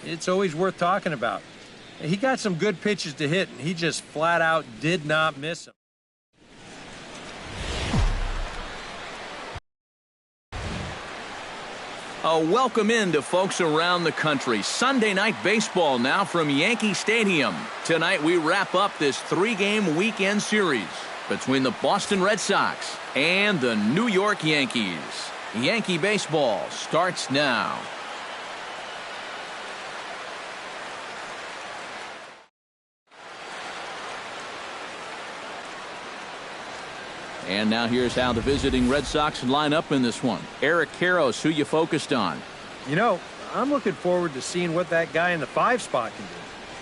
it's always worth talking about. He got some good pitches to hit, and he just flat out did not miss them. Welcome in to folks around the country. Sunday night baseball now from Yankee Stadium. Tonight we wrap up this 3-game weekend series between the Boston Red Sox and the New York Yankees. Yankee baseball starts now. And now here's how the visiting Red Sox line up in this one. Eric Karros, who you focused on? You know, I'm looking forward to seeing what that guy in the 5 spot can do.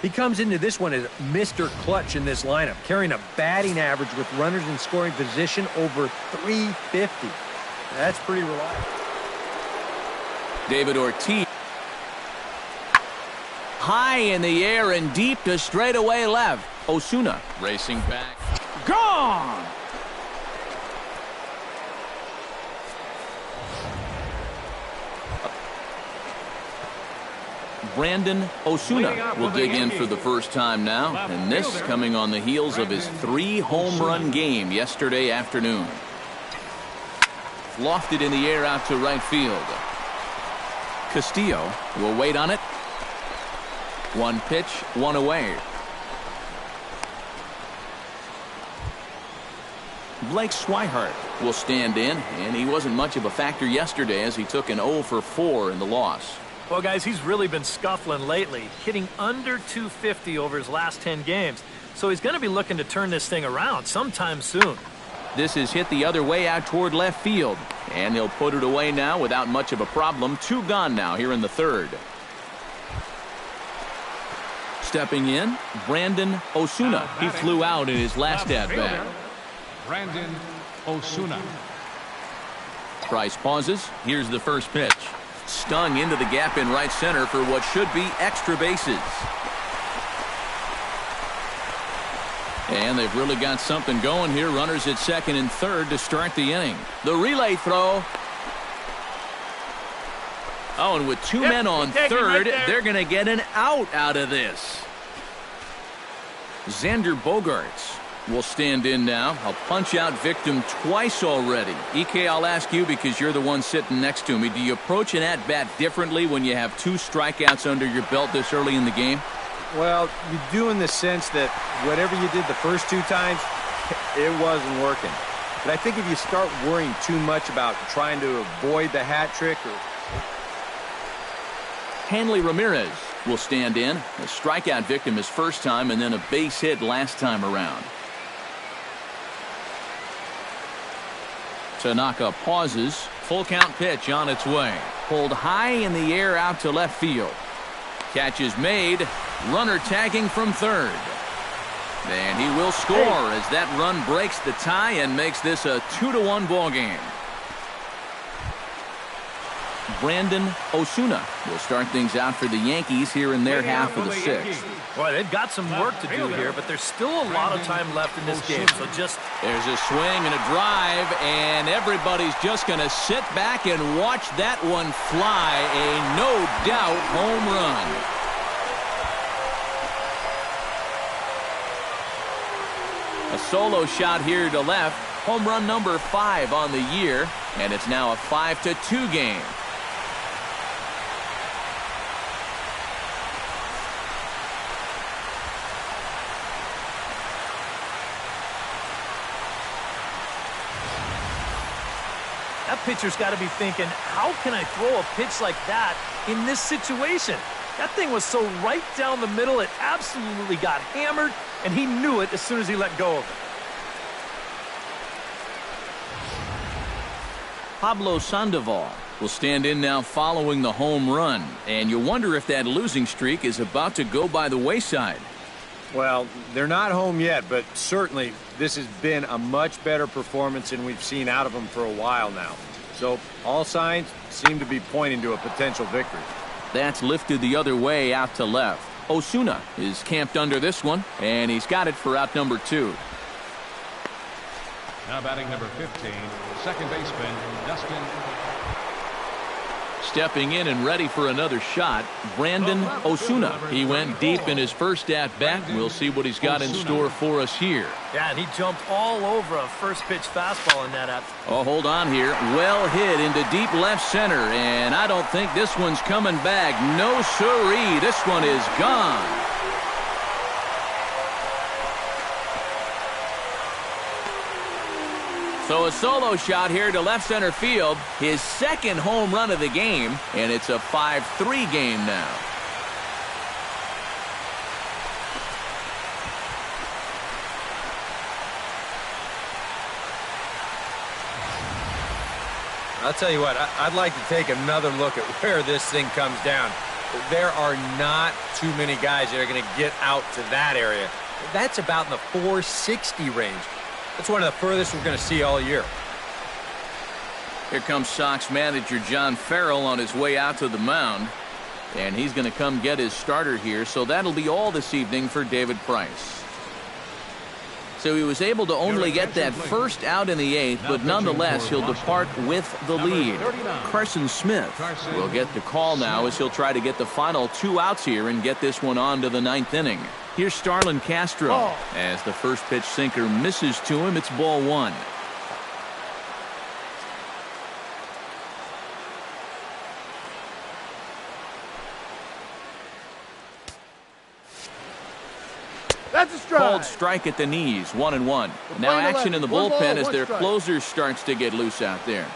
He comes into this one as Mr. Clutch in this lineup, carrying a batting average with runners in scoring position over 350. That's pretty reliable. David Ortiz. High in the air and deep to straightaway left. Osuna racing back. Gone! Brandon Osuna will dig in for the first time now, and this coming on the heels of his 3-home run game yesterday afternoon. Lofted in the air out to right field. Castillo will wait on it. 1 pitch, 1 away. Blake Swihart will stand in, and he wasn't much of a factor yesterday as he took an 0 for 4 in the loss. Well, guys, he's really been scuffling lately, hitting under 250 over his last 10 games. So he's going to be looking to turn this thing around sometime soon. This is hit the other way out toward left field, and he'll put it away now without much of a problem. 2 gone now here in the 3rd. Stepping in, Brandon Osuna. He flew out in his last at-bat. Brandon Osuna. Price pauses. Here's the first pitch. Stung into the gap in right center for what should be extra bases. And they've really got something going here. Runners at 2nd and 3rd to start the inning. The relay throw. Oh, and with 2 men on 3rd, they're going to get an out of this. Xander Bogaerts will stand in now. A punch-out victim twice already. EK, I'll ask you because you're the one sitting next to me. Do you approach an at-bat differently when you have 2 strikeouts under your belt this early in the game? Well, you do in the sense that whatever you did the first 2 times, it wasn't working. But I think if you start worrying too much about trying to avoid the hat trick or... Hanley Ramirez will stand in. A strikeout victim his first time and then a base hit last time around. Tanaka pauses. Full count pitch on its way. Pulled high in the air out to left field. Catch is made. Runner tagging from 3rd. And he will score as that run breaks the tie and makes this a 2-1 ball game. Brandon Osuna will start things out for the Yankees here in their half of the 6th. Boy, they've got some work to do here, but there's still a lot of time left in this game. So there's a swing and a drive, and everybody's just going to sit back and watch that one fly. A no-doubt home run. A solo shot here to left. Home run number 5 on the year, and it's now a 5-2 game. That pitcher's got to be thinking, how can I throw a pitch like that in this situation? That thing was so right down the middle, it absolutely got hammered, and he knew it as soon as he let go of it. Pablo Sandoval will stand in now following the home run, and you wonder if that losing streak is about to go by the wayside. Well, they're not home yet, but certainly this has been a much better performance than we've seen out of them for a while now. So all signs seem to be pointing to a potential victory. That's lifted the other way out to left. Osuna is camped under this one, and he's got it for out number 2. Now batting number 15, second baseman Dustin. Stepping in and ready for another shot, Brandon Osuna. He went deep in his first at-bat. We'll see what he's got in store for us here. Yeah, and he jumped all over a first-pitch fastball in that at. Oh, hold on here. Well hit into deep left center, and I don't think this one's coming back. No siree. This one is gone. So a solo shot here to left center field, his second home run of the game, and it's a 5-3 game now. I'll tell you what, I'd like to take another look at where this thing comes down. There are not too many guys that are going to get out to that area. That's about in the 460 range. That's one of the furthest we're going to see all year. Here comes Sox manager John Farrell on his way out to the mound. And he's going to come get his starter here. So that'll be all this evening for David Price. So he was able to only get that first out in the 8th, but nonetheless he'll depart with the lead. Carson Smith will get the call now as he'll try to get the final 2 outs here and get this one on to the 9th inning. Here's Starlin Castro. As the first pitch sinker misses to him, it's ball 1. That's a strike. Called strike at the knees, 1-1. Now action in the bullpen as their closer starts to get loose out there.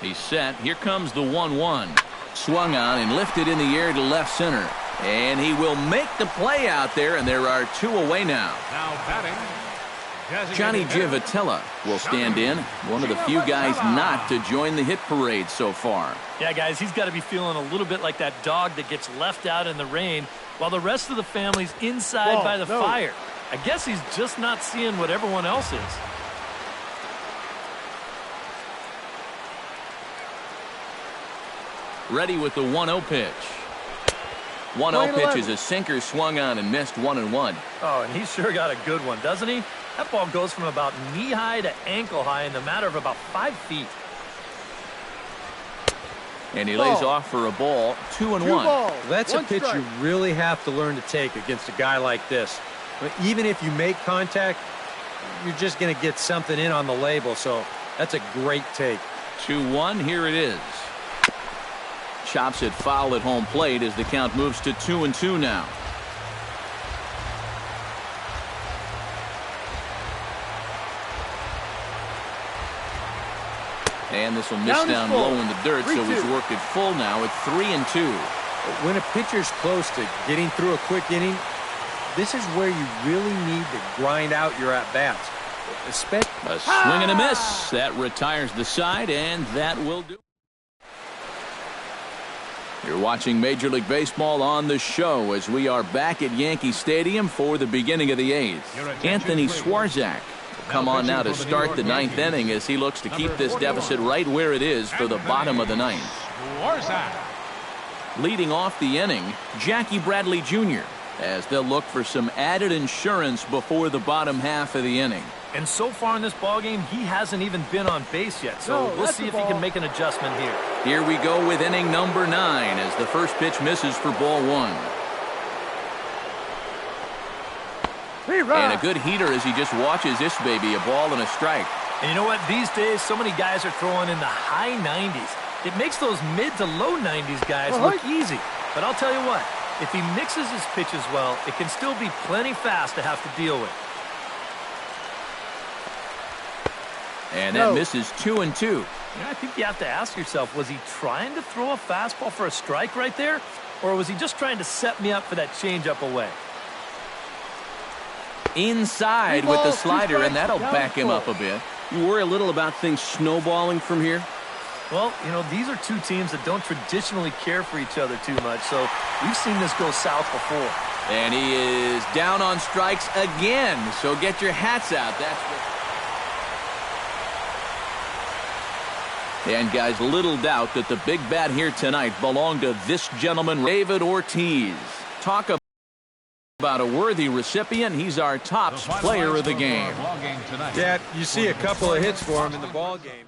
He's set. Here comes the 1-1. Swung on and lifted in the air to left center. And he will make the play out there, and there are 2 away now. Now batting, Johnny Giavotella will stand in. One of the few guys not to join the hit parade so far. Yeah, guys, he's got to be feeling a little bit like that dog that gets left out in the rain while the rest of the family's inside by the fire. I guess he's just not seeing what everyone else is. Ready with the 1-0 pitch. 1-0 pitch is a sinker swung on and missed, 1-1. Oh, and he sure got a good one, doesn't he? That ball goes from about knee-high to ankle-high in the matter of about 5 feet. And he lays off for a ball, 2-1. That's a pitch you really have to learn to take against a guy like this. But even if you make contact, you're just going to get something in on the label, so that's a great take. 2-1, here it is. Chops it foul at home plate as the count moves to 2-2 now. And this will miss down low in the dirt, so he's worked it full now at 3-2. When a pitcher's close to getting through a quick inning, this is where you really need to grind out your at-bats. A swing and a miss. That retires the side, and that will do. You're watching Major League Baseball on the show as we are back at Yankee Stadium for the beginning of the 8th. Anthony Swarzak will come on now to start the 9th inning as he looks to keep this deficit right where it is for the bottom of the 9th. Leading off the inning, Jackie Bradley Jr. as they'll look for some added insurance before the bottom half of the inning. And so far in this ballgame, he hasn't even been on base yet, so we'll see if he can make an adjustment here. Here we go with inning number 9 as the first pitch misses for ball 1. And a good heater as he just watches this baby, a ball and a strike. And you know what? These days, so many guys are throwing in the high 90s. It makes those mid to low 90s guys look easy. But I'll tell you what, if he mixes his pitches well, it can still be plenty fast to have to deal with. And that misses 2-2. Yeah, I think you have to ask yourself, was he trying to throw a fastball for a strike right there? Or was he just trying to set me up for that changeup away? Inside with the slider, and that'll back him up a bit. You worry a little about things snowballing from here? Well, you know, these are two teams that don't traditionally care for each other too much, so we've seen this go south before. And he is down on strikes again, so get your hats out. That's what... And, guys, little doubt that the big bat here tonight belonged to this gentleman, David Ortiz. Talk about a worthy recipient. He's our top player of the game. Yeah, you see a couple of hits for him in the ball game.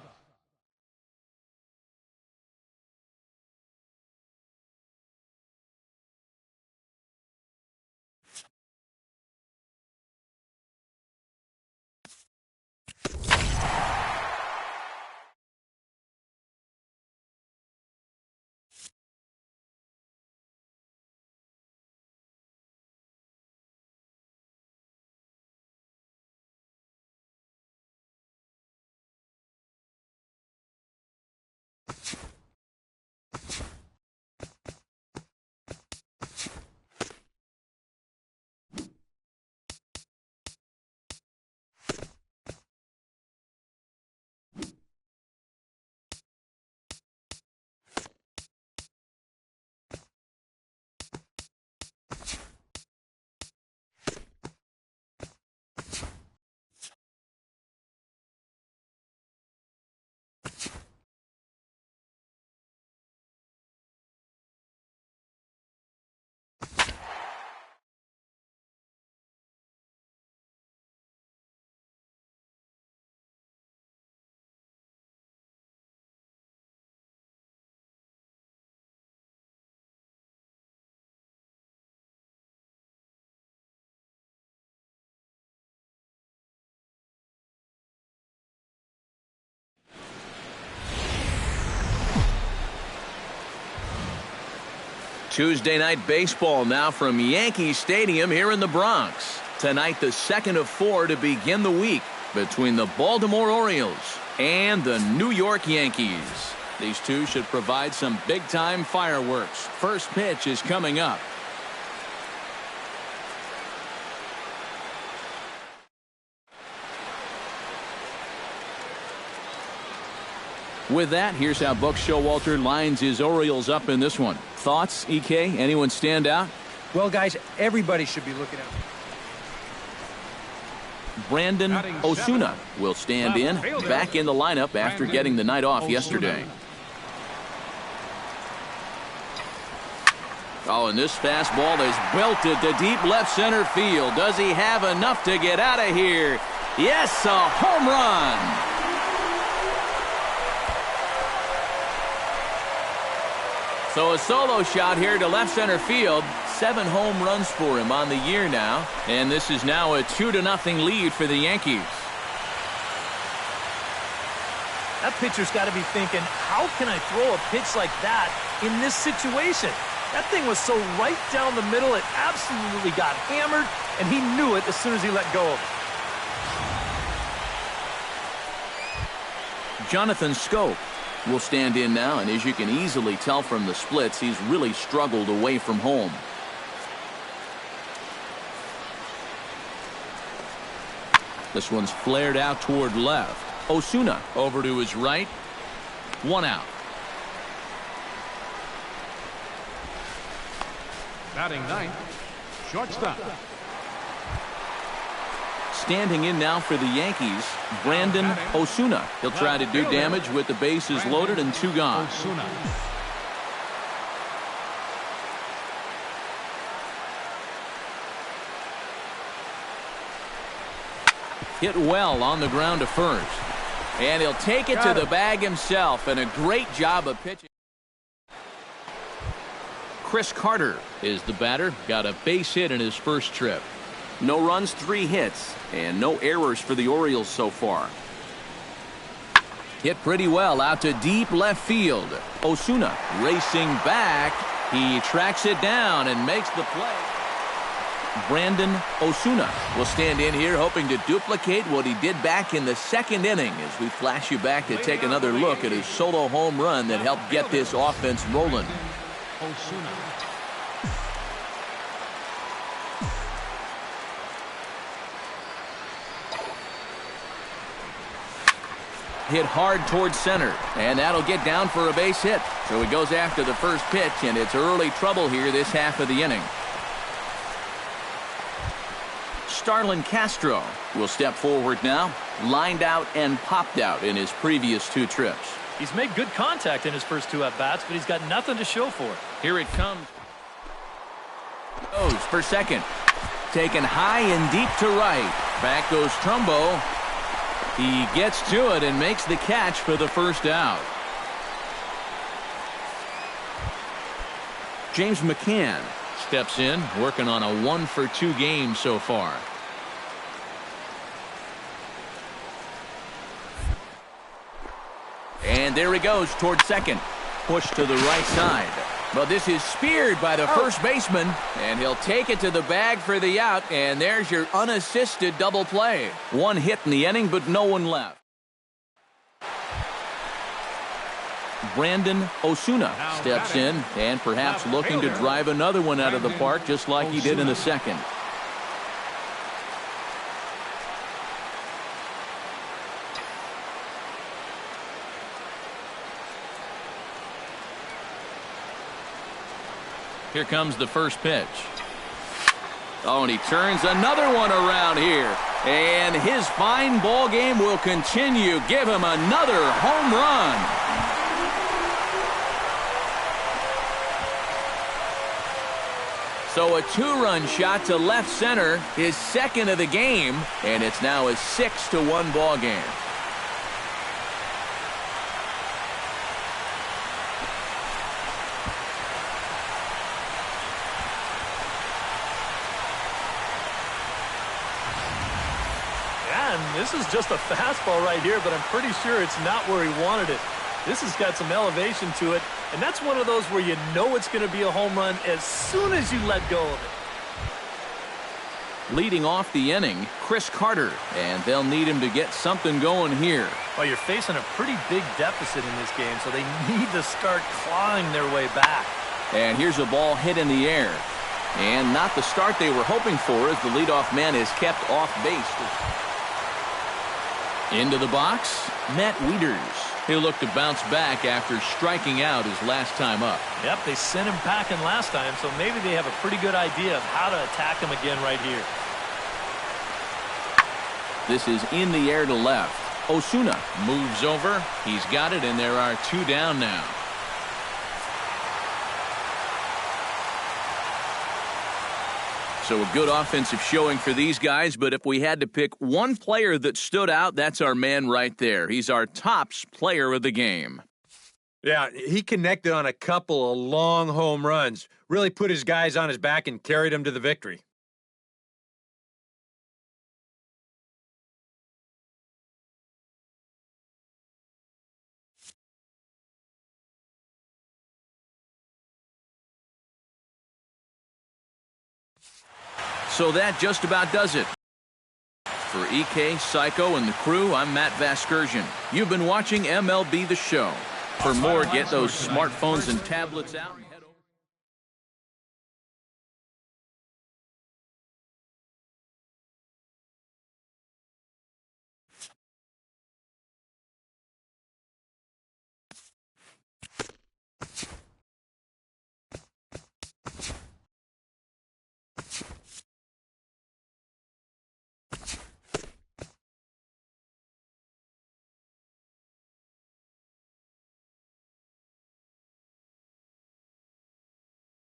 Tuesday night baseball now from Yankee Stadium here in the Bronx. Tonight, the second of 4 to begin the week between the Baltimore Orioles and the New York Yankees. These two should provide some big-time fireworks. First pitch is coming up. With that, here's how Buck Showalter lines his Orioles up in this one. Thoughts, EK? Anyone stand out? Well, guys, everybody should be looking out. Brandon Osuna will stand in, back in the lineup after getting the night off yesterday. Oh, and this fastball is belted to deep left center field. Does he have enough to get out of here? Yes, a home run. So a solo shot here to left center field. 7 home runs for him on the year now. And this is now a 2-0 lead for the Yankees. That pitcher's got to be thinking, how can I throw a pitch like that in this situation? That thing was so right down the middle, it absolutely got hammered, and he knew it as soon as he let go of it. Jonathan Scope will stand in now, and as you can easily tell from the splits, he's really struggled away from home. This one's flared out toward left. Osuna over to his right. 1 out. Batting ninth, shortstop. Standing in now for the Yankees, Brandon Osuna. He'll try to do damage with the bases loaded and 2 gone. Osuna. Hit well on the ground to first. And he'll take it to the bag himself, and a great job of pitching. Chris Carter is the batter. Got a base hit in his first trip. No runs, 3 hits, and no errors for the Orioles so far. Hit pretty well out to deep left field. Osuna racing back. He tracks it down and makes the play. Brandon Osuna will stand in here hoping to duplicate what he did back in the second inning as we flash you back to take another look at his solo home run that helped get this offense rolling. Osuna. Hit hard towards center, and that'll get down for a base hit. So he goes after the first pitch, and it's early trouble here this half of the inning. Starlin Castro will step forward now, lined out and popped out in his previous 2 trips. He's made good contact in his first 2 at-bats, but he's got nothing to show for it. Here it comes. Goes for second. Taken high and deep to right. Back goes Trumbo. He gets to it and makes the catch for the first out. James McCann steps in, working on a 1-for-2 game so far. And there he goes toward second. Push to the right side. But this is speared by the first baseman, and he'll take it to the bag for the out, and there's your unassisted double play. 1 hit in the inning, but no one left. Brandon Osuna steps in, and perhaps looking to drive another one out of the park, just like he did in the second. Here comes the first pitch. Oh, and he turns another one around here. And his fine ball game will continue. Give him another home run. So a 2-run shot to left center, his second of the game, and it's now a 6-1 ball game. This is just a fastball right here, but I'm pretty sure it's not where he wanted it. This has got some elevation to it, And that's one of those where you know it's going to be a home run as soon as you let go of it. Leading off the inning, Chris Carter, and they'll need him to get something going here. Well, you're facing a pretty big deficit in this game, so they need to start clawing their way back. And here's a ball hit in the air. And not the start they were hoping for as the leadoff man is kept off base. Into the box, Matt Wieters. He'll look to bounce back after striking out his last time up. Yep, they sent him packing last time, so maybe they have a pretty good idea of how to attack him again right here. This is in the air to left. Osuna moves over. He's got it, and there are 2 down now. So a good offensive showing for these guys, but if we had to pick one player that stood out, that's our man right there. He's our tops player of the game. Yeah, he connected on a couple of long home runs, really put his guys on his back and carried them to the victory. So that just about does it. For EK, Psycho, and the crew, I'm Matt Vasgersian. You've been watching MLB The Show. For more, get those smartphones and tablets out.